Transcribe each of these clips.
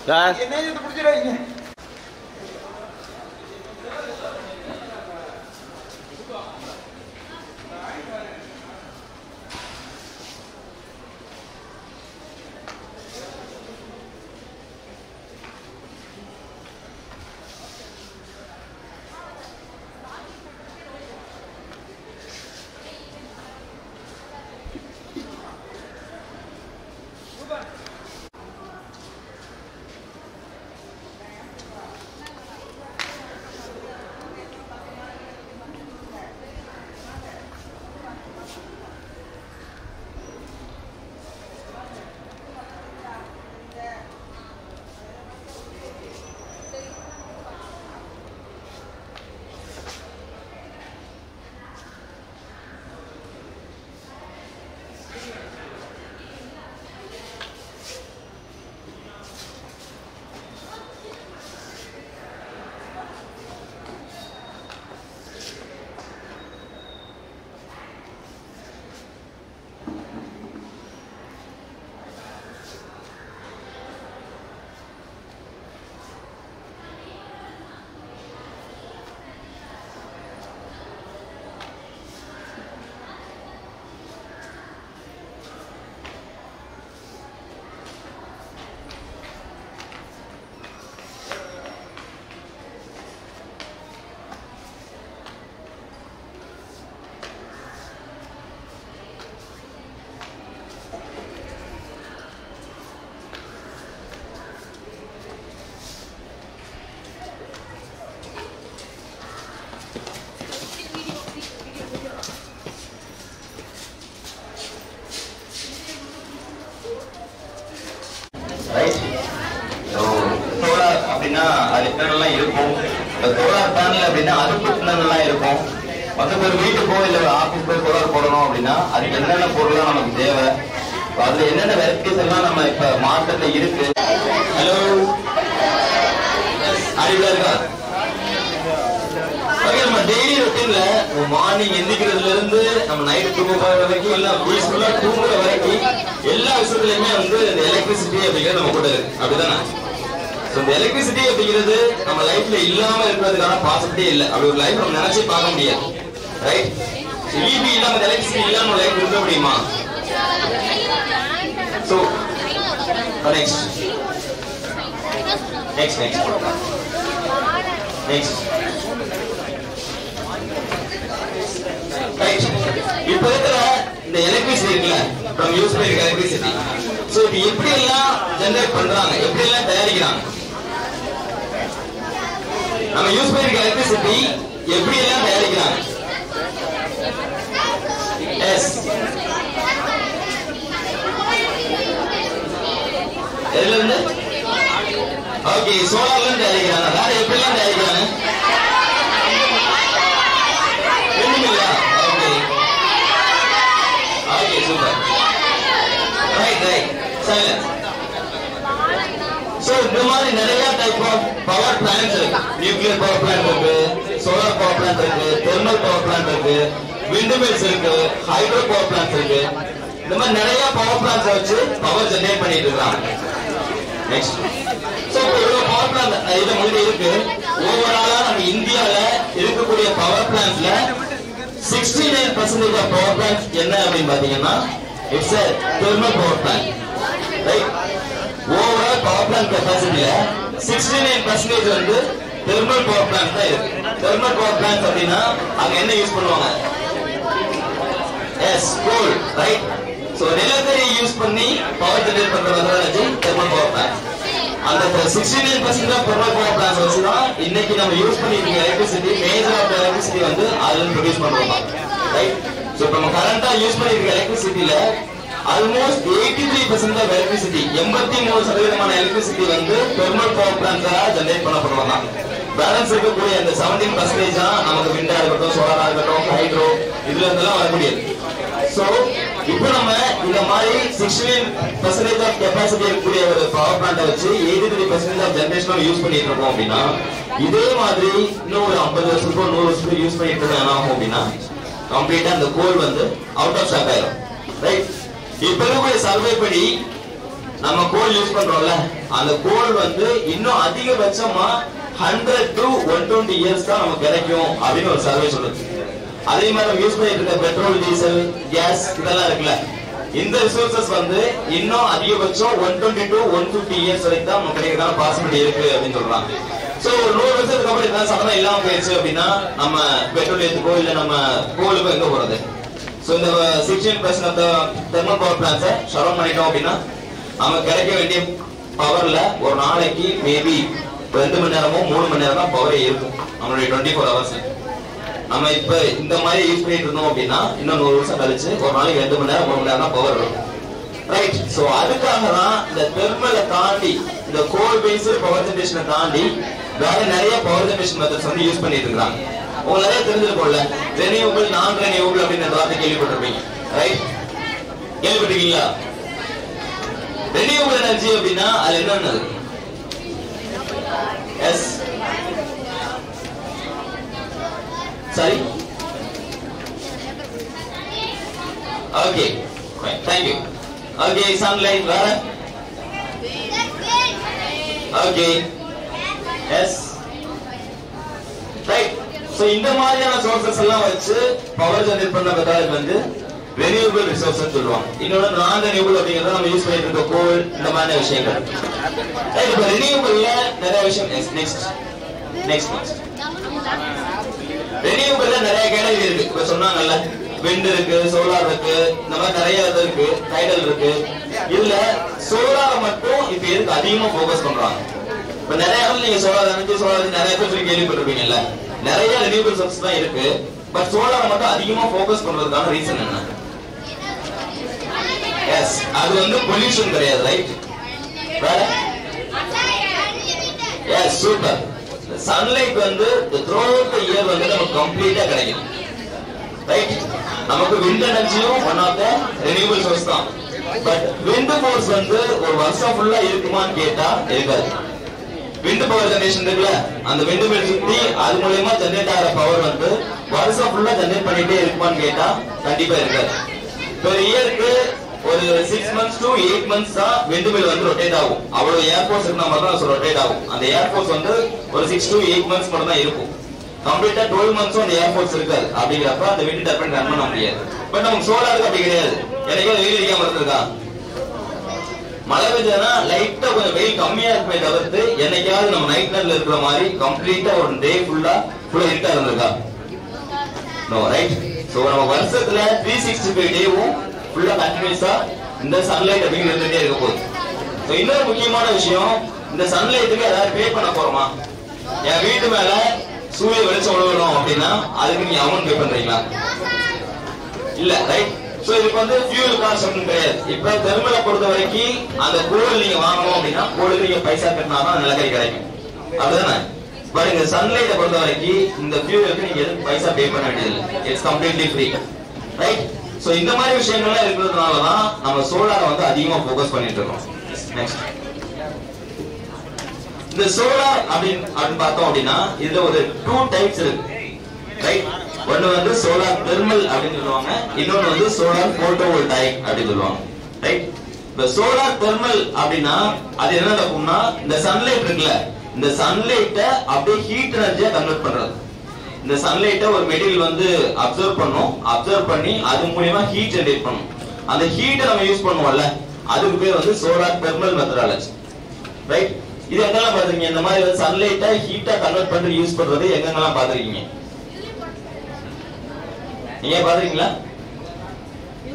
Sir என்ன இது பிடிச்சிடாதீங்க. Solar panel அப்படின்னா அதுக்கு என்னென்னலாம் இருக்கும், மற்ற ஒரு வீட்டுக்கோ இல்ல ஒரு ஆபீஸ்க்கோ சோலார் போடணும் அப்படின்னா அதுக்கு என்னென்ன பொருள்லாம் நமக்கு தேவை, அதுல என்னென்ன வெரைட்டிஸ் எல்லாம் நம்ம இப்ப மார்க்கெட்ல இருக்கு. ஹலோ அறிவுல இருக்கா? நம்ம டெய்லி ரொட்டீன்ல மார்னிங் எந்திக்கிறதுல இருந்து நம்ம நைட் தூங்க போற வரைக்கும் இல்ல பீஸ்ஃபுல்லா தூங்குற வரைக்கும் எல்லா விஷயத்துலயுமே வந்து இந்த எலக்ட்ரிசிட்டி அப்படிங்கிறது நம்ம கூட இருக்கு, அப்படிதானே? இந்த எலக்ட்ரிசிட்டி அப்படிங்கிறது நம்ம லைஃப்ல இல்லாம இருக்கிறதுக்கான பாசிபிலிட்டி இல்ல. அப்படி ஒரு லைஃப் நம்ம நினைச்சே பார்க்க முடியாது, ரைட்? ஈபி இல்லாம எலக்ட்ரிசிட்டி இல்லாம லைஃப் இருக்க முடியுமா? So next next next next right. இப்ப இருக்கிற இந்த எலக்ட்ரிசிட்டி இருக்குல்ல, நம்ம யூஸ் பண்ணிருக்க எலக்ட்ரிசிட்டி, சோ இது எப்படி எல்லாம் ஜெனரேட் பண்றாங்க, எப்படி எல்லாம் தயாரிக்கிறாங்க, நம்ம யூஸ் பண்ணிருக்க எலக்ட்ரிசிட்டி எப்படி எல்லாம் தயாரிக்கிறாங்க? எஸ் எதுல இருந்து? ஓகே, சோலார்ல இருந்து தயாரிக்கிறாங்க. வேற எப்படி எல்லாம் தயாரிக்கிறாங்க? ஒண்ணுமில்லையா? Okay okay super, right right silence. So இந்த மாதிரி நிறைய டைப் ஆஃப் பவர் பிளான்ட்ஸ் இருக்கு. நியூக்ளியர் பவர் பிளான்ட் இருக்கு, சோலார் பவர் பிளான்ட் இருக்கு, தெர்மல் பவர் பிளான்ட் இருக்கு, விண்ட் மில்ஸ் இருக்கு, ஹைட்ரோ பவர் பிளான்ட் இருக்கு. இந்த மாதிரி நிறைய பவர் பிளான்ட்ஸ் வச்சு பவர் ஜெனரேட் பண்ணிட்டு இருக்காங்க. நெக்ஸ்ட், சோ இவ்வளவு பவர் பிளான்ட் இது முன்னாடி இருக்கு. ஓவராலா நம்ம இந்தியால இருக்கக்கூடிய பவர் பிளான்ட்ல 69% ஆஃப் பவர் பிளான்ட்ஸ் என்ன அப்படின்னு பாத்தீங்கன்னா it's a thermal power plant, right? Overall power plant கெபாசிட்டில 69% வந்து தெர்மல் பவர் பிளான்ட் தான் இருக்கு. தெர்மல் பவர் பிளான்ட் அப்படின்னா அங்க என்ன யூஸ் பண்ணுவாங்க? எஸ், கோல், ரைட்? சோ நிலக்கரியை யூஸ் பண்ணி பவர் ஜெனரேட் பண்றது தெர்மல் பவர் பிளான்ட். அந்த 69% ஆஃப் தெர்மல் பவர் பிளான்ட் வச்சு தான் இன்னைக்கு நம்ம யூஸ் பண்ணிட்டு இருக்க எலக்ட்ரிசிட்டி, மேஜர் ஆஃப் எலக்ட்ரிசிட்டி வந்து அதுல ப்ரொடியூஸ் பண்றோம், ரைட்? சோ நம்ம கரண்டா யூஸ் பண்ணிட்டு இருக்க எலக்ட்ரிசிட்டில almost 83% of electricity, 83% electricity வந்து thermal power plants ஜெனரேட் பண்ணப்படுவாங்க. பேலன்ஸ் இருக்கக்கூடிய அந்த 17% தான் நமக்கு விண்டா இருக்கட்டும், சோலாரா இருக்கட்டும், ஹைட்ரோ, இதுல இருந்தெல்லாம் வரக்கூடியது. சோ இப்போ நம்ம இந்த மாதிரி 69% ஆஃப் கெபாசிட்டி இருக்கக்கூடிய ஒரு பவர் பிளான்ட் வச்சு 83% ஆஃப் ஜெனரேஷன் யூஸ் பண்ணிட்டு இருக்கோம் அப்படின்னா, இதே மாதிரி இன்னும் ஒரு 50 வருஷத்துக்கு 100 வருஷத்துக்கு யூஸ் பண்ணிட்டு இருக்கோம் என்ன ஆகும் அப்படின்னா, கம்ப்ளீட்டா அந்த கோல் வந்து அவுட் ஆஃப் ஸ்டாக் ஆயிடும், ரைட்? இப்ப இருக்கக்கூடிய சர்வே படி நம்ம கோல் யூஸ் பண்றோம்ல, அந்த கோல் வந்து இன்னும் அதிகபட்சமா 100 to 120 இயர்ஸ் தான் நமக்கு கிடைக்கும் அப்படின்னு ஒரு சர்வே சொல்லுது. அதே மாதிரி நம்ம யூஸ் பண்ணிட்டு இருக்க பெட்ரோல், டீசல், கேஸ் இதெல்லாம் இருக்குல்ல, இந்த ரிசோர்சஸ் வந்து இன்னும் அதிகபட்சம் 120 to 150 இயர்ஸ் வரைக்கும் தான் நமக்கு கிடைக்கிறதுக்கான பாசிபிலிட்டி இருக்கு அப்படின்னு சொல்றாங்க. சோ ஒரு 100 வருஷத்துக்கு அப்புறம் இதெல்லாம் சம்பந்தம் இல்லாம போயிடுச்சு அப்படின்னா நம்ம பெட்ரோலியத்துக்கோ இல்ல நம்ம கோலுக்கோ எங்க போறது? சோ இந்த 16% ஆஃப் த தெர்மல் பவர் பிளான்ட்ஸை ஷட் டவுன் பண்ணிட்டோம் அப்படின்னா நமக்கு கிடைக்க வேண்டிய பவர்ல ஒரு நாளைக்கு மேபி 2 மணி நேரமோ 3 மணி நேரம் தான் பவரே இருக்கும் நம்மளுடைய 24 hours. நம்ம இப்ப இந்த மாதிரி யூஸ் பண்ணிட்டு இருந்தோம் அப்படின்னா இன்னும் 100 வருஷம் கழிச்சு ஒரு நாளைக்கு 2 மணி நேரம் 3 மணி நேரம் தான் பவர் இருக்கும். ரைட். சோ அதுக்காக தான் இந்த தெர்மலை தாண்டி இந்த கோல் பேஸ்டு பவர் ஜெனரேஷனை தாண்டி வேற நிறைய பவர் ஜெனரேஷன் மெத்தட்ஸ் வந்து யூஸ் பண்ணிட்டு இருக்காங்க. உங்களுக்கு நிறைய தெரிஞ்சிருக்கும்ல, ரெனியூவபிள், நான் ரெனியூவபிள் அப்படின்னு வார்த்தை கேள்விப்பட்டிருப்பீங்க. ரைட், கேள்விப்பட்டிருக்கீங்களா? ரெனியூவபிள் எனர்ஜி அப்படின்னா அது என்னன்னு? எஸ், சரி, okay, thank you. Okay, sunlight வேற? Okay, yes, right. சோ இந்த மாதிரியான சோர்சஸ் எல்லாம் வச்சு பவர் ஜெனரேட் பண்ண மெத்தட் வந்து ரெனியூவபிள் ரிசோர்சஸ் சொல்லுவாங்க. இன்னொரு நான் ரெனியூவபிள் அப்படிங்கறத நம்ம யூஸ் பண்ணிட்டு இருக்க கோல், இந்த மாதிரி விஷயங்கள். ரைட், இப்ப ரெனியூவபிள்ல நிறைய விஷயம். நெக்ஸ்ட் ரெனியூவபிள்ல நிறைய கேட்டகரி இருக்கு. இப்ப சொன்னாங்கல்ல, விண்ட் இருக்கு, சோலார் இருக்கு, இந்த மாதிரி நிறைய இது இருக்கு, டைடல் இருக்கு. இதுல சோலார் மட்டும் இப்ப எதுக்கு அதிகமா ஃபோக்கஸ் பண்றாங்க? இப்ப நிறைய இடத்துல நீங்க சோலார் எனர்ஜி நிறைய பேர் சொல்லி கேள்விப்பட்டிருப்பீங்கல்ல. நிறைய ரெனியூவபிள் சோர்சஸ் தான் இருக்கு, பட் சோலார் மட்டும் அதிகமா ஃபோக்கஸ் பண்றதுக்கான ரீசன் என்ன? எஸ், அது வந்து பொல்யூஷன் கிடையாது. Right, yes, super. சன்லைட் வந்து த்ரூஅவுட் தி இயர் வந்து நமக்கு கம்ப்ளீட்டா கிடைக்கும். ரைட், நமக்கு விண்ட் எனர்ஜியும் one of the renewable source தான். பட் விண்ட் ஃபோர்ஸ் வந்து ஒரு வருஷம் ஃபுல்லா இருக்குமான்னு கேட்டா இருக்காது. விண்ட் பவர் ஜெனரேஷன் இருக்குல்ல, அந்த விண்ட் மில் சுத்தி அது மூலமா ஜெனரேட் ஆகிற பவர் வந்து வருஷம் ஃபுல்லா ஜெனரேட் பண்ணிட்டே இருக்குமான்னு கேட்டா கண்டிப்பா இருக்காது. ஒரு இயருக்கு ஒரு 6 months to 8 months தான் விண்ட் மில் வந்து ரொட்டேட் ஆகும். அவ்வளவு ஏர் ஃபோர்ஸ் இருந்தா மட்டும் தான் ரொட்டேட் ஆகும். அந்த ஏர் ஃபோர்ஸ் வந்து ஒரு 6 to 8 months மட்டும் தான் இருக்கும். கம்ப்ளீட்டா 12 months அந்த ஏர் ஃபோர்ஸ் இருக்காது. அப்படிங்கிறப்ப அந்த விண்ட் டர்பைன் ரன் பண்ண முடியாது. பட் நமக்கு சோலாருக்கு அப்படி கிடையாது. எனக்கே வெயில் அடிக்காம இருந்திருக்கா? மழை பெஞ்சதுன்னா லைட்டா கொஞ்சம் வெயில் கம்மியா இருக்குமே தவிர்த்து என்னைக்காவது நம்ம நைட் நேரத்துல இருக்கிற மாதிரி கம்ப்ளீட்டா ஒரு டே ஃபுல்லா இருட்டா இருந்திருக்கா? நோ. ரைட். சோ நம்ம வருஷத்துல 365 டேவும் ஃபுல்லா கண்டினியூஸா இந்த சன்லைட் அப்படிங்கிறது இருந்துட்டே இருக்க போகுது. சோ இன்னொரு முக்கியமான விஷயம், இந்த சன்லைட்டுக்கு ஏதாவது பே பண்ண போறோமா? என் வீட்டு மேல சூரிய வெளிச்சம் விழுவணும் அப்படின்னா அதுக்கு நீங்க அமௌண்ட் பே பண்றீங்களா? இல்ல. ரைட். சோ இதுக்கு வந்து ஃபியூல் காஸ்ட் அப்படின்னு கிடையாது. இப்ப தெர்மலை பொறுத்த வரைக்கும் அந்த கோல் நீங்க வாங்கணும் அப்படின்னா கோலுக்கு நீங்க பைசா கட்டினாதான் நிலக்கரி கிடைக்கும், அப்படிதானே? பட் இந்த சன்லைட்டை பொறுத்த வரைக்கும் இந்த ஃபியூலுக்கு நீங்க எதுவும் பைசா பே பண்ண வேண்டியதில்லை. It's completely free. Right. So இந்த மாதிரி விஷயங்கள்லாம் இருக்கிறதுனாலதான் நம்ம சோலாரை வந்து அதிகமா ஃபோக்கஸ் பண்ணிட்டு இருக்கோம். நெக்ஸ்ட், இந்த சோலார் அப்படின்னு பார்த்தோம் அப்படின்னா இதுல ஒரு 2 டைப்ஸ் இருக்கு. ரைட். ஒன்னு வந்து சோலார் தெர்மல் அப்படின்னு சொல்லுவாங்க, இன்னொன்னு வந்து சோலார் போட்டோவோல்டாயிக் அப்படின்னு சொல்லுவாங்க. ரைட். இப்ப சோலார் தெர்மல் அப்படின்னா அது என்ன நடக்கும்னா, இந்த சன்லைட் இருக்குல்ல, இந்த சன்லைட்டை அப்படியே ஹீட் எனர்ஜியா கன்வெர்ட் பண்றது. இந்த சன்லைட்டை ஒரு மெட்டீரியல் வந்து அப்சர்வ் பண்ணும், அப்சர்வ் பண்ணி அது மூலமா ஹீட் ஜெனரேட் பண்ணும். அந்த ஹீட்டை நம்ம யூஸ் பண்ணுவோம்ல, அதுக்கு பேர் வந்து சோலார் தெர்மல் மெத்தடாலஜி. ரைட். இது எங்கெல்லாம் பாத்துருக்கீங்க? இந்த மாதிரி சன்லைட்டை ஹீட்டா கன்வெர்ட் பண்ணி யூஸ் பண்றது எங்கெல்லாம் பாத்துருக்கீங்க? நீங்க பாத்துறீங்களா?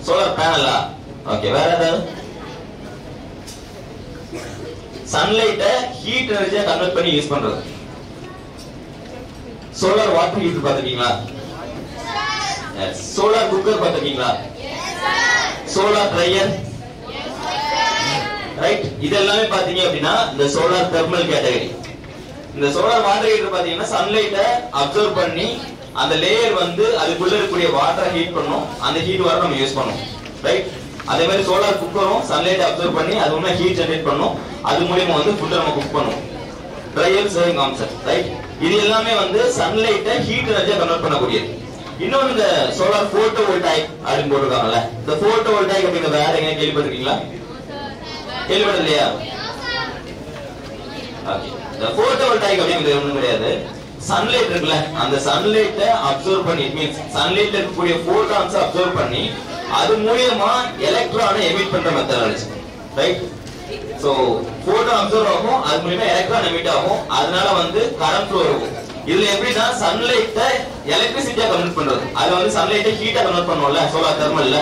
சோலார் பேனலா? ஓகே, வேற ஏதாவது? சன்லைட்டை ஹீட் எனர்ஜியா கன்வெர்ட் பண்ணி யூஸ் பண்றது. சோலார் வாட்டர் ஹீட்டர் பாத்துக்கீங்களா? எஸ். சோலார் குக்கர் பாத்துக்கீங்களா? Solar dryer? ரைட். இது எல்லாமே பாத்தீங்க அப்படின்னா இந்த சோலார் தெர்மல் கேட்டகரி. இந்த சோலார் வாட்டர் ஹீட்டர் பாத்தீங்கன்னா சன்லைட்டை அப்சர்வ் பண்ணி அந்த லேயர் வந்து அதுக்குள்ள இருக்கக்கூடிய வாட்டரை ஹீட் பண்ணும், அந்த ஹீட் வர நம்ம யூஸ் பண்ணுவோம். ரைட். அதே மாதிரி சோலார் குக்கரும் சன்லைட் அப்சர்வ் பண்ணி அது உள்ள ஹீட் ஜெனரேட் பண்ணும், அது மூலமா வந்து ஃபுட் நம்ம குக் பண்ணுவோம். Dryer saving concept. ரைட். இது எல்லாமே வந்து சன்லைட்டை ஹீட் எனர்ஜியா கன்வெர்ட் பண்ணக்கூடியது. இன்னொன்னு இந்த சோலார் போட்டோவோல்டாயிக் அப்படின்னு போட்டிருக்காங்கல்ல, இந்த போட்டோவோல்டாயிக் அப்படிங்கிற வேற எங்க கேள்விப்பட்டிருக்கீங்களா? கேள்விப்பட்டது இல்லையா? இந்த போட்டோவோல்டாயிக் அப்படிங்கிறது ஒண்ணும் கிடையாது. சன்லைட் இருக்குல்ல, அந்த சன்லைட்டை அப்சர்வ் பண்ணி, மீன்ஸ் சன்லைட்ல இருக்கக்கூடிய போட்டான்ஸ் அப்சர்வ் பண்ணி அது மூலமா எலக்ட்ரானை எமிட் பண்ற methodology, right? So photo observe ஆகும், அது மூலமா எலக்ட்ரான் எமிட் ஆகும், அதனால வந்து கரண்ட் ஃப்ளோ இருக்கும். இதுல எப்படின்னா சன்லைட்டை எலக்ட்ரிசிட்டியா கன்வெர்ட் பண்றது, அதுல வந்து சன்லைட்டை ஹீட்டா கன்வெர்ட் பண்ணுவோம்ல சோலார் தெர்மல்ல,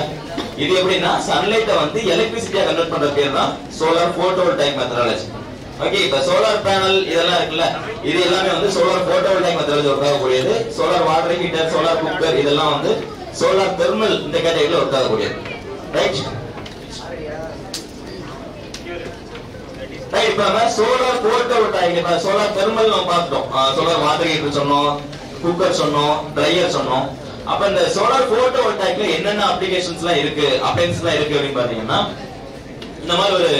இது எப்படின்னா சன்லைட்டை வந்து எலக்ட்ரிசிட்டியா கன்வெர்ட் பண்ற பேர் தான் சோலார் போட்டோவோல்டாயிக் மெத்தடாலஜி. ஓகே, இப்ப சோலார் பேனல் இதெல்லாம் இருக்குல்ல, இது எல்லாமே வந்து சோலார் போட்டோவோல்டாயிக் மெத்தடாலஜி ஒர்க் ஆகக்கூடியது. Solar water heater, solar cooker இதெல்லாம் வந்து சோலார் தெர்மல் இந்த கேட்டகரியில ஒர்க் ஆகக்கூடியது, ரைட்? ரைட், இப்ப நம்ம சோலார் போட்டோவோல்டாயிக், இப்ப சோலார் தெர்மல் நம்ம பார்த்தோம், சோலார் வாட்டர் ஹீட்டர் சொன்னோம், குக்கர் சொன்னோம், ட்ரையர் சொன்னோம். அப்ப இந்த சோலார் போட்டோவோல்டாயிக்ல என்னென்ன அப்ளிகேஷன்ஸ் எல்லாம் இருக்கு, அப்ளையன்ஸ் எல்லாம் இருக்கு அப்படின்னு பாத்தீங்கன்னா இந்த மாதிரி ஒரு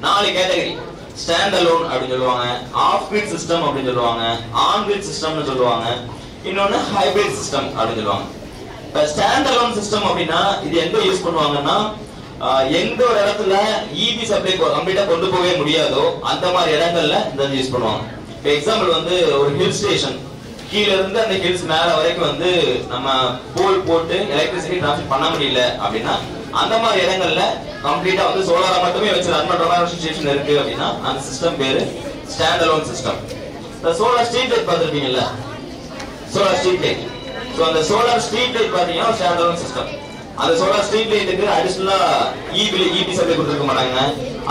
4 கேட்டகரி. ஸ்டாண்ட் அலோன் அப்படின்னு சொல்லுவாங்க, ஆஃப் கிரிட் சிஸ்டம் அப்படின்னு சொல்லுவாங்க, ஆன் கிரிட் சிஸ்டம்னு சொல்லுவாங்க, இன்னொன்னு ஹைபிரிட் சிஸ்டம் அப்படின்னு சொல்லுவாங்க. இப்ப ஸ்டாண்ட் அலோன் சிஸ்டம் அப்படின்னா இது எங்க யூஸ் பண்ணுவாங்கன்னா எந்த ஒரு இடத்துல இபி சப்ளை கம்ப்ளீட்டா கொண்டு போகவே முடியாதோ அந்த மாதிரி இடங்கள்ல இந்த யூஸ் பண்ணுவாங்க. இப்ப எக்ஸாம்பிள் வந்து ஒரு ஹில் ஸ்டேஷன், கீழ இருந்து அந்த ஹில்ஸ் மேல வரைக்கும் வந்து நம்ம போல் போட்டு எலக்ட்ரிசிட்டி டிரான்ஸ்மிட் பண்ண முடியல அப்படின்னா அந்த மாதிரி இடங்கள்ல கம்ப்ளீட்டா வந்து சோலாரை மட்டுமே வச்சு ரன் பண்ற மாதிரி சிச்சுவேஷன் இருக்கு அப்படின்னா அந்த சிஸ்டம் பேரு ஸ்டாண்ட் அலோன் சிஸ்டம். இந்த சோலார் ஸ்ட்ரீட் லைட் பார்த்திருப்பீங்கல்ல, சோலார் ஸ்ட்ரீட் லைட். சோ அந்த சோலார் ஸ்ட்ரீட் லைட் பாத்தீங்கன்னா ஸ்டாண்ட் அலோன் சிஸ்டம். அந்த சோலார் ஸ்ட்ரீட் லைட்டுக்கு அடிஷனலா இபி சப்ளை கொடுத்துருக்க மாட்டாங்க.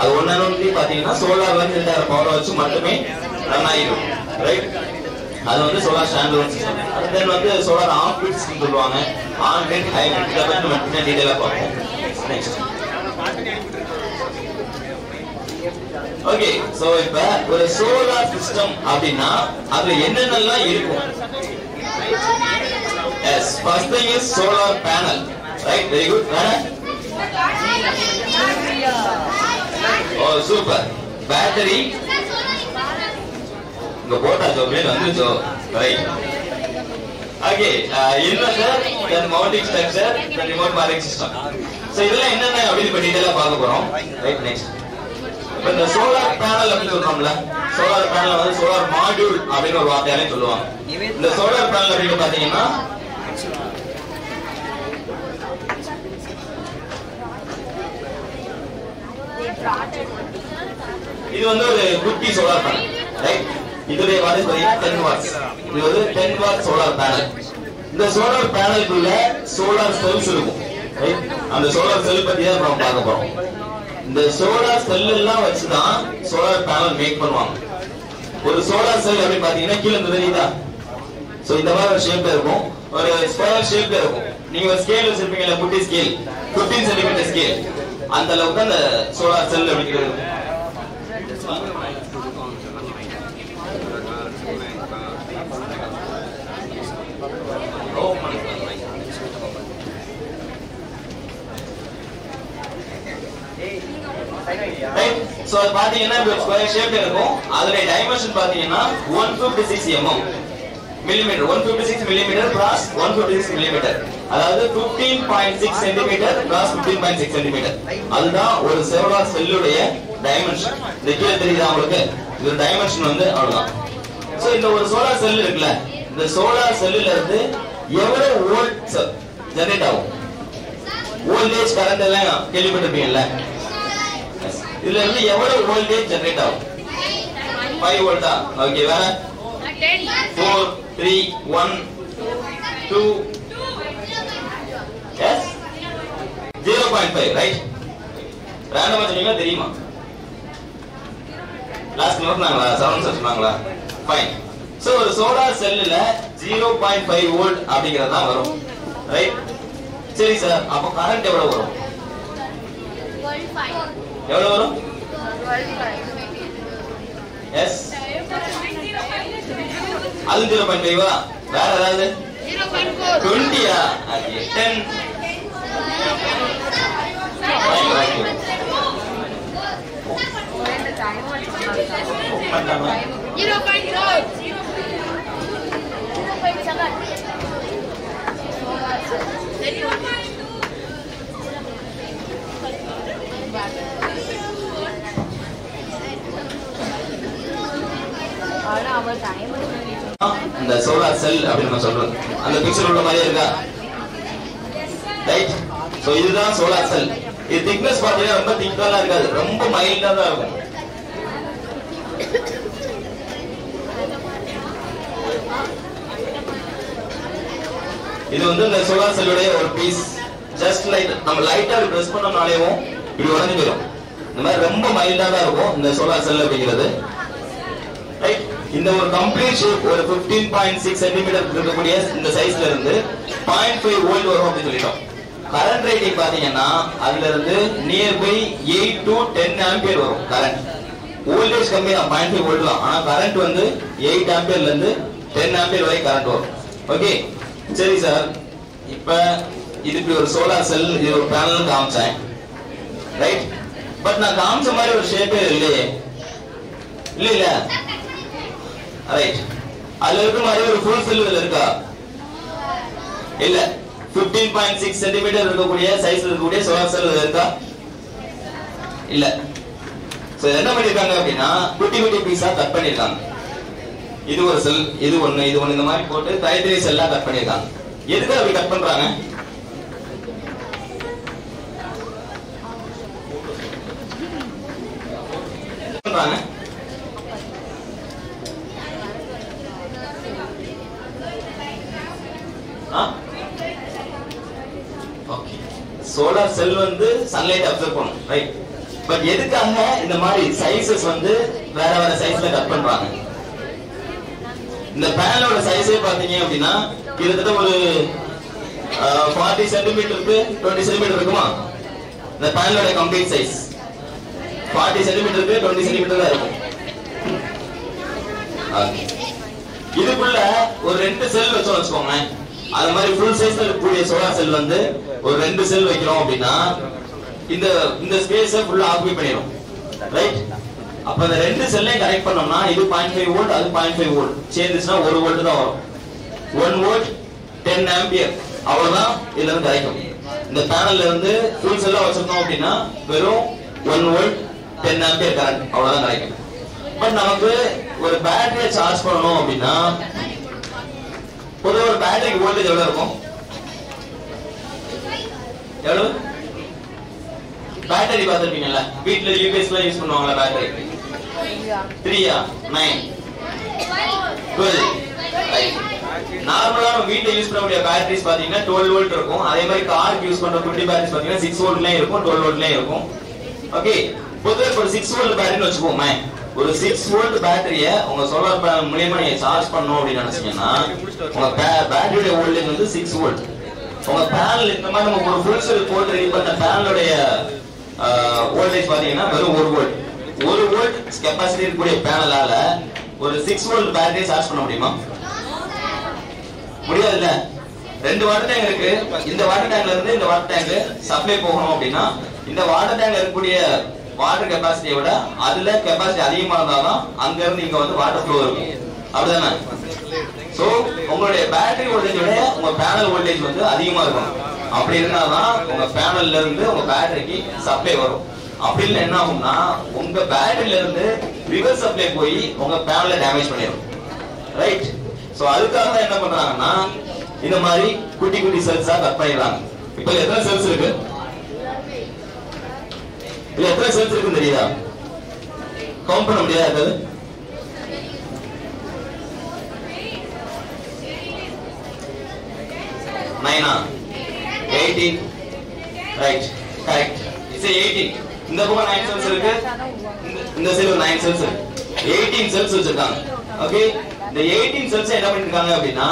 அது ஒன்னு பாத்தீங்கன்னா சோலார்ல இருந்து பவரை வச்சு மட்டுமே ரன் ஆகிடும், ரைட்? அது வந்து சோலார் ஸ்டாண்ட் அலோன் சிஸ்டம். தென் வந்து சோலார் ஆஃப் கிரிட் சிஸ்டம் சொல்லுவாங்க, ஆன் கிரிட், ஹைபிரிட். இத பத்தி நம்ம டீடைலா பார்ப்போம் நெக்ஸ்ட். ஓகே, சோ இப்ப ஒரு சோலார் சிஸ்டம் அப்படின்னா அதுல என்னென்னலாம் இருக்கும்? Yes, first thing is solar panel, right? Very good. Oh super. Battery இங்க போட்டா ஜோப்ல வந்துச்சோ, right? Okay, inverter, then mounting structure, then remote monitoring system. So இதெல்லாம் என்னென்ன அப்படின்னு இப்ப டீடைலா பார்க்க போறோம், ரைட்? நெக்ஸ்ட், இப்ப இந்த சோலார் பேனல் அப்படின்னு சொல்றோம்ல, சோலார் பேனல் வந்து சோலார் மாடியூல் அப்படின்னு ஒரு வார்த்தையாலே சொல்லுவாங்க. இந்த சோலார் பேனல் அப்படின்னு பாத்தீங்கன்னா இது வந்து ஒரு குட்டி சோலார் பேனல், ரைட்? இதுடைய வாட் இஸ் 10 வாட்ஸ். இது வந்து 10 வாட் சோலார் பேனல். இந்த சோலார் பேனலுக்குள்ள சோலார் செல்ஸ் இருக்கும், ரைட்? அந்த சோலார் செல் பத்தி தான் நம்ம பார்க்க போறோம். இந்த சோலார் செல் எல்லாம் வச்சு தான் சோலார் பேனல் மேக் பண்ணுவாங்க. ஒரு சோலார் செல் அப்படி பாத்தீங்கன்னா கீழ இருந்து தெரியுதா? சோ இந்த மாதிரி ஒரு ஷேப்ல இருக்கும், ஒரு ஸ்கொயர் ஷேப்ல இருக்கும். நீங்க ஒரு ஸ்கேல் வச்சிருப்பீங்கல்ல, குட்டி ஸ்கேல், 15 சென்டிமீட்டர் ஸ்கேல், அந்த அளவுக்கு அந்த சோலார் செல் அப்படிங்கிறது இருக்கும். சோ அது பாத்தீங்கன்னா ஸ்கொயர் ஷேப்ல இருக்கும். அதோட டைமென்ஷன் பாத்தீங்கன்னா 156 mm millimetre, 156 millimetre cross 156 millimetre, அதாவது 15.6 சென்டிமீட்டர் கிராஸ் 15.6 சென்டிமீட்டர். அதுதான் ஒரு சோலார் செல்லுடைய டைமென்ஷன். இந்த கீழே தெரியுதா உங்களுக்கு? இது டைமென்ஷன் வந்து அவ்வளவுதான். சோ இந்த ஒரு சோலார் செல் இருக்குல்ல, இந்த சோலார் செல்லுல இருந்து எவ்வளவு வோல்ட் ஜெனரேட் ஆகும்? வோல்டேஜ் கரண்ட் எல்லாம் கேள்விப்பட்டிருப்பீங்கல்ல, இதுல இருந்து எவ்வளவு வோல்டேஜ் ஜெனரேட் ஆகும்? 5 வோல்ட்டா? ஓகே, வேற 4 3 1 2 எஸ் 0.5, ரைட்? ரேண்டமா சொன்னீங்களா தெரியுமா? லாஸ்ட் நோட் நாங்களா 7 சொன்னாங்களா? ஃபைன். சோ ஒரு சோலார் செல்லுல 0.5 வோல்ட் அப்படிங்கறது தான் வரும், ரைட்? சரி சார், அப்ப கரண்ட் எவ்வளவு வரும்? எவ்வளவு வரும்? எஸ், அது 0.5 வா? வேற ஏதாவது? 20 ஆ? 10 0.2 சோலார் செல் அப்படின்னு நம்ம சொல்றோம். அந்த பிக்சர் உள்ள மாதிரி இருக்கா? ரைட். சோ இதுதான் சோலார் செல். இது திக்னஸ் பாத்தீங்கன்னா ரொம்ப திக்காலாம் இருக்காது, ரொம்ப மைல்டா தான் இருக்கும். இது வந்து இந்த சோலார் செல்லுடைய ஒரு பீஸ். ஜஸ்ட் லைட் நம்ம லைட்டா பிரஸ் பண்ணோம்னாலேயும் இப்படி உடைஞ்சு போயிடும். இந்த மாதிரி ரொம்ப மைல்டா தான் இருக்கும் இந்த சோலார் செல் அப்படிங்கிறது. ரைட். இந்த ஒரு கம்ப்ளீட் ஷேப் ஒரு 15.6 சென்டிமீட்டர் இருக்கக்கூடிய இந்த சைஸ்ல இருந்து 0.5 வோல்ட் வரும் அப்படின்னு சொல்லிட்டோம். கரண்ட் ரேட்டிங் பாத்தீங்கன்னா அதுல இருந்து நியர்பை 8 to 10 ஆம்பியர் வரும் கரண்ட். வோல்டேஜ் கம்மி தான், 0.5 வோல்ட் தான். ஆனா கரண்ட் வந்து 8 ஆம்பியர்ல இருந்து 10 ஆம்பியர் வரை கரண்ட் வரும். ஓகே சரி சார், இப்ப இதுக்கு ஒரு சோலார் செல், இது ஒரு பேனல் காமிச்சேன். ரைட். பட் நான் காமிச்ச மாதிரி ஒரு ஷேப்பே இல்லையே. இல்ல ரைட். அதுல இருக்க மாதிரி ஒரு ஃபுல் செல் இதுல இருக்கா? இல்ல. 15.6 சென்டிமீட்டர் இருக்கக்கூடிய சைஸ்ல இருக்கக்கூடிய சோலார் செல் இருக்கா? இல்ல. சோ என்ன பண்ணிருக்காங்க அப்படின்னா குட்டி குட்டி பீஸா கட் பண்ணிருக்காங்க. இது ஒரு செல், இது ஒண்ணு, இது ஒண்ணு, இந்த மாதிரி போட்டு தனித்தனி செல்லா கட் பண்ணிருக்காங்க. எதுக்கு அப்படி கட் பண்றாங்க? சோலார் செல் வந்து சன்லைட் அப்சர்வ் பண்ணும். ரைட். பட் எதுக்காக இந்த மாதிரி சைஸஸ் வந்து வேற வேற சைஸ்ல கட் பண்றாங்க? இந்த பேனலோட சைஸே பாத்தீங்க அப்படின்னா கிட்டத்தட்ட ஒரு 40 சென்டிமீட்டருக்கு 20 சென்டிமீட்டர் இருக்குமா? இந்த பேனலோட கம்ப்ளீட் சைஸ் 40 சென்டிமீட்டருக்கு 20 சென்டிமீட்டர் தான் இருக்கும். இதுக்குள்ள ஒரு 2 செல் வச்சோம் வச்சுக்கோங்க. அது மாதிரி ஃபுல் சைஸ்ல இருக்கக்கூடிய சோலார் செல் வந்து ஒரு 2 செல் வைக்கிறோம் அப்படின்னா இந்த ஸ்பேஸை ஃபுல்லா ஆக்குபை பண்ணிடும். ரைட். அப்ப இந்த 2 செல்லையும் கனெக்ட் பண்ணோம்னா இது 0.5 வோல்ட், அது 0.5 வோல்ட் சேர்ந்துச்சுன்னா 1 வோல்ட் தான் வரும். 1 வோல்ட் 10 ஆம்பியர் அவ்வளவுதான் இதுல இருந்து கிடைக்கும். இந்த பேனல்ல இருந்து ஃபுல் செல்லா வச்சிருந்தோம் அப்படின்னா வெறும் 1 வோல்ட் 10 ஆம்பியர் கரண்ட் அவ்வளவுதான் கிடைக்கும். பட் நமக்கு ஒரு பேட்டரியை சார்ஜ் பண்ணணும் அப்படின்னா பொதுவாக ஒரு பேட்டரிக்கு வோல்டேஜ் எவ்வளவு இருக்கும்? எவ்வளவு? பேட்டரி பார்த்திருப்பீங்கல்ல, வீட்ல யூபிஎஸ் எல்லாம் யூஸ் பண்ணுவாங்களா? பேட்டரி 3 9 12. நார்மலா நம்ம வீட்ல யூஸ் பண்ணக்கூடிய பேட்டரிஸ் பாத்தீங்கன்னா 12 வோல்ட் இருக்கும். அதே மாதிரி காருக்கு யூஸ் பண்ற குட்டி பேட்டரிஸ் பாத்தீங்கன்னா 6 வோல்ட்லயும் இருக்கும், 12 வோல்ட்லயும் இருக்கும். ஓகே, பொதுவாக ஒரு 6 வோல்ட் பேட்டரின்னு வச்சுக்கோமே. ஒரு 6 வோல்ட் பேட்டரியை உங்க சோலார் பேனல் மூலமா நீங்க சார்ஜ் பண்ணணும் அப்படின்னு நினைச்சீங்கன்னா உங்க பேட்டரியோட வோல்டேஜ் வந்து 6 வோல்ட். உங்க பேனல் இந்த மாதிரி நம்ம ஒரு ஃபுல் செல் போட்டு ரெடி பண்ண பேனலோடைய வோல்டேஜ் பாத்தீங்கன்னா வெறும் 1 வோல்ட். 1 வோல்ட் கெபாசிட்டி இருக்கக்கூடிய பேனலால ஒரு 6 வோல்ட் பேட்டரியை சார்ஜ் பண்ண முடியுமா? முடியாதுல்ல. 2 வாட்டர் டேங்க் இருக்கு. இந்த வாட்டர் டேங்க்ல இருந்து இந்த வாட்டர் டேங்க் சப்ளை போகணும் அப்படின்னா இந்த வாட்டர் டேங்க்ல இருக்கக்கூடிய வாட்டர் கெபாசிட்டியை விட அதுல கெபாசிட்டி அதிகமா இருந்தாதான் அங்க இருந்து இங்க வந்து வாட்டர் ஃப்ளோ இருக்கும். அப்படிதானே? சோ உங்களுடைய பேட்டரி வோல்டேஜ் விட உங்க பேனல் வோல்டேஜ் வந்து அதிகமா இருக்கும். அப்படி இருந்தாதான் உங்க பேனல்ல இருந்து உங்க பேட்டரிக்கு சப்ளை வரும். அப்படி இல்லை என்ன ஆகும்னா உங்க பேட்டரியில இருந்து ரிவர்ஸ் சப்ளை போய் உங்க பேனலை டேமேஜ் பண்ணிடும். ரைட். சோ அதுக்காக என்ன பண்றாங்கன்னா இந்த மாதிரி குட்டி குட்டி செல்ஸா கட் பண்ணிடுறாங்க. இப்ப எத்தனை செல்ஸ் இருக்கு? எத்தனை செல்ஸ் இருக்குன்னு தெரியுதா? கவுண்ட் பண்ண முடியாது. 9 18. Right, correct. இட்ஸ் 18. இந்த பக்கம் 9 செல்ஸ் இருக்கு, இந்த சைடு 9 செல்ஸ் இருக்கு. 18 செல்ஸ் வச்சிருக்காங்க. ஓகே, இந்த 18 செல்ஸ் என்ன பண்ணிருக்காங்க அப்படின்னா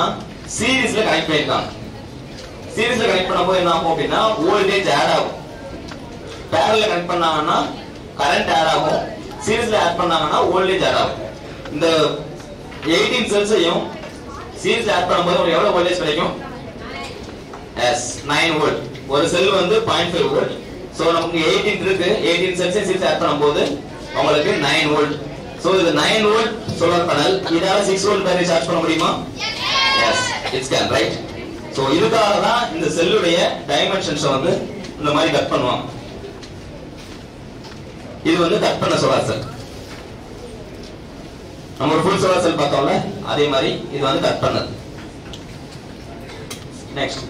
சீரிஸ்ல கனெக்ட் பண்ணிருக்காங்க. சீரிஸ்ல கனெக்ட் பண்ணும்போது என்ன ஆகும் அப்படின்னா வோல்டேஜ் ஆட் ஆகும். பேரல்ல கனெக்ட் பண்ணாங்கன்னா கரண்ட் ஆட் ஆகும். சீரிஸ்ல ஆட் பண்ணாங்கன்னா வோல்டேஜ் ஆட் ஆகும். இந்த 18 செல்ஸையும் சீரிஸ்ல ஆட் பண்ணும்போது உங்களுக்கு எவ்வளவு வோல்டேஜ் கிடைக்கும்? Yes, 9 volt. ஒரு செல் வந்து 0.5 வோல்ட். சோ நமக்கு 18 இருக்கு. 18 செல்ஸை சீரிஸ் ஆட் பண்ணும்போது உங்களுக்கு 9 வோல்ட். சோ இது 9 வோல்ட் சோலார் பேனல். இதால 6 வோல்ட் பேட்டரி சார்ஜ் பண்ண முடியுமா? Yes, it's can. Right. So இதுக்காக தான் இந்த செல்லுடைய டைமென்ஷன்ஸ் வந்து இந்த மாதிரி கட் பண்ணுவாங்க. இது வந்து கட் பண்ண சோலார் செல். நம்ம ஒரு ஃபுல் சோலார் செல் பார்த்தோம்ல, அதே மாதிரி இது வந்து கட் பண்ணது. நெக்ஸ்ட்.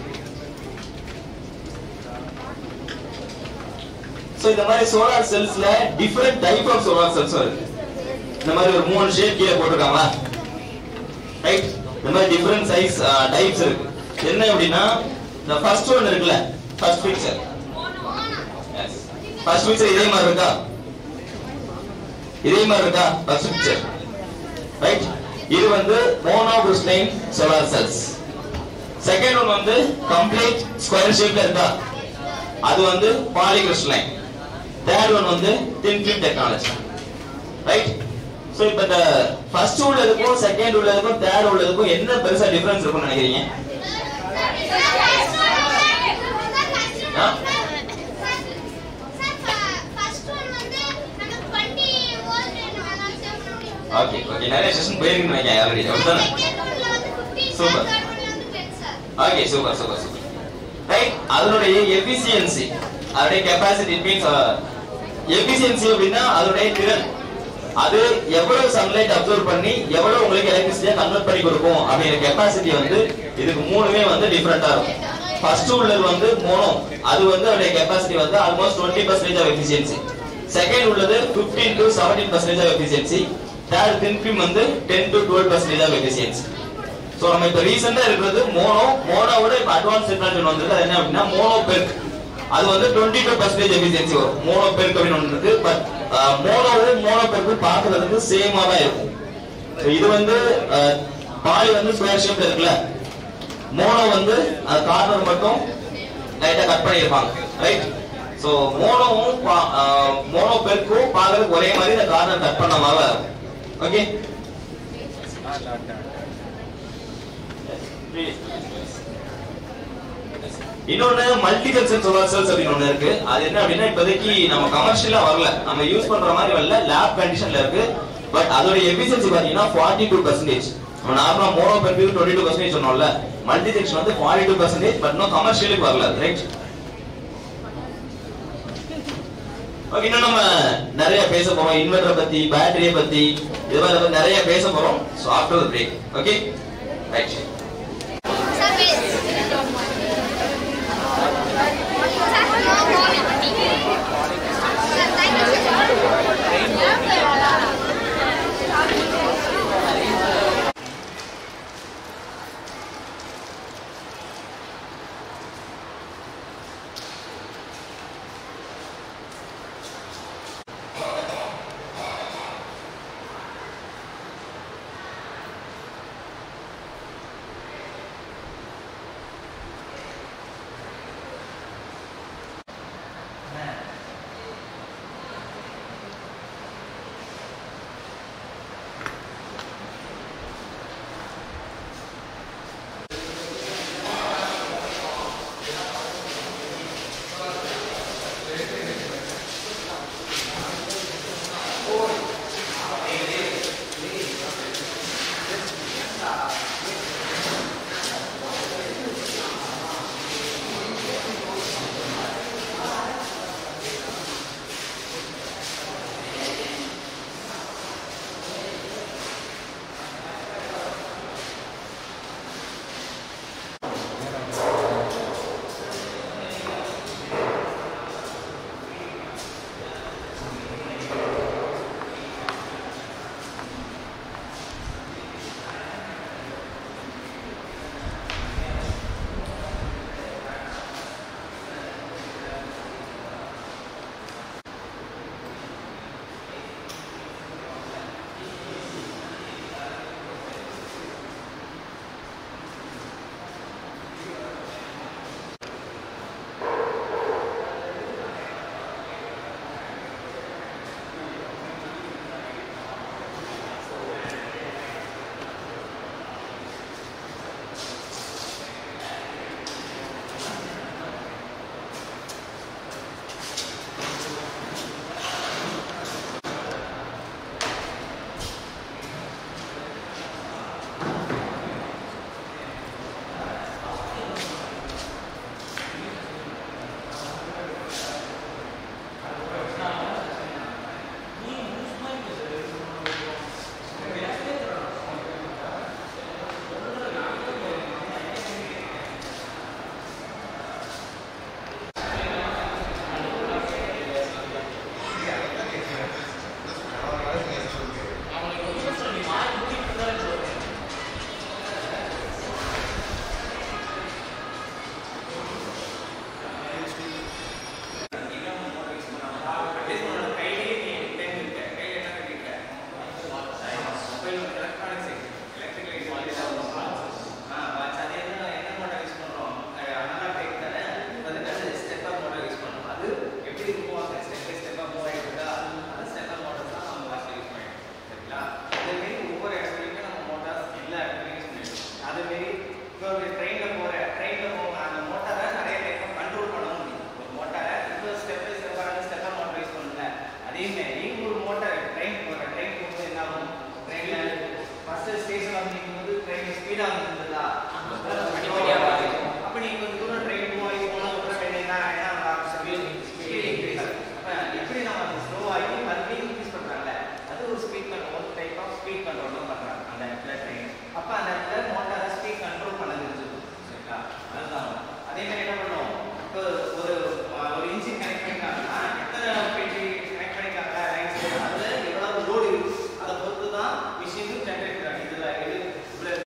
சோ இந்த மாதிரி சோலார் செல்ஸ்ல different type of solar cells இருக்கு. இந்த மாதிரி ஒரு 3 ஷேப் கீழ போட்டுருக்காங்க. ரைட்? இந்த மாதிரி டிஃபரண்ட் சைஸ் டைப்ஸ் இருக்கு. என்ன அப்படினா the first one இருக்குல, first picture. Yes. First picture இதே மாதிரி இருக்கா? இதே மாதிரி இருக்கா? First picture. Right? இது வந்து monocrystalline solar cells. Second one வந்து complete square shape இருக்கா? அது வந்து polycrystalline. Third one வந்து thin film technology. Right? So இப்ப இந்த first உள்ளதுக்கும் second உள்ளதுக்கும் third உள்ளதுக்கும் என்ன பெருசா டிஃபரன்ஸ் இருக்கும்னு நினைக்கிறீங்க? ஓகே ஓகே நிறைய செஷன் போயிருக்கீங்க நினைக்கிறேன் ஆல்ரெடி. அப்படிதானே? Super. Okay super super super. Right? அதனுடைய எஃபிஷியன்சி, அதனுடைய கெபாசிட்டி மீன்ஸ் எஃபிஷியன்சி அப்படினா அதனுடைய திறன். அது எவ்வளவு சன்லைட் அப்சர்வ் பண்ணி எவ்வளவு உங்களுக்கு எலக்ட்ரிசிட்டியா கன்வெர்ட் பண்ணி கொடுக்கும் அப்படிங்கிற கெபாசிட்டி வந்து இதுக்கு மூணுமே வந்து டிஃபரெண்டா இருக்கும். ஃபர்ஸ்ட் உள்ளது வந்து மோனோ, அது வந்து அதோட கெபாசிட்டி வந்து ஆல்மோஸ்ட் 20% ஆஃப் எஃபிஷியன்சி. செகண்ட் உள்ளது 15 to 17% of efficiency. Third thin film வந்து 10 to 12% ஆஃப் எஃபிஷியன்சி. சோ நம்ம இப்ப ரீசன்ட்டா இருக்கிறது மோனோவோட இப்ப அட்வான்ஸ் டெக்னாலஜி வந்திருக்கு. அது என்ன அப்படினா மோனோ பெர்க். அது வந்து 22% எஃபிஷியன்சி வரும். மோனோ பெர்க் அப்படினு ஒன்னு இருக்கு. பட் மோனோவும் மோனோ பெர்க்கும் பார்க்கிறதுக்கு சேமா தான் இருக்கும். சோ இது வந்து பாலி வந்து ஸ்கொயர் ஷேப்ல இருக்குல, மோனோ வந்து அது கார்னர் மட்டும் லைட்டா கட் பண்ணிருப்பாங்க. ரைட்? சோ மோனோவும் மோனோ பெர்க்கும் பார்க்கிறதுக்கு ஒரே மாதிரி இந்த கார்னர் கட் பண்ண மாதிரி இருக்கும். ஓகே? இன்னொன்னு மல்டி ஜங்ஷன் சோலார் செல்ஸ் அப்படின்னு ஒண்ணு இருக்கு. அது என்ன அப்படின்னா இப்போதைக்கு நம்ம கமர்ஷியலா வரல, நம்ம யூஸ் பண்ற மாதிரி வரல, லேப் கண்டிஷன்ல இருக்கு. பட் அதோட எஃபிஷியன்சி பாத்தீங்கன்னா 42%. நம்ம நார்மலா மோனோ பெர்க்கு 22% சொன்னோம்ல, மல்டி ஜங்ஷன் வந்து 42%. பட் இன்னும் கமர்ஷியலுக்கு வரல. ரைட்? ஓகே, இன்னும் நம்ம நிறைய பேச போறோம். இன்வெர்டர் பத்தி, பேட்டரியை பத்தி, இது மாதிரி நிறைய பேச போறோம். So after the break. Okay right.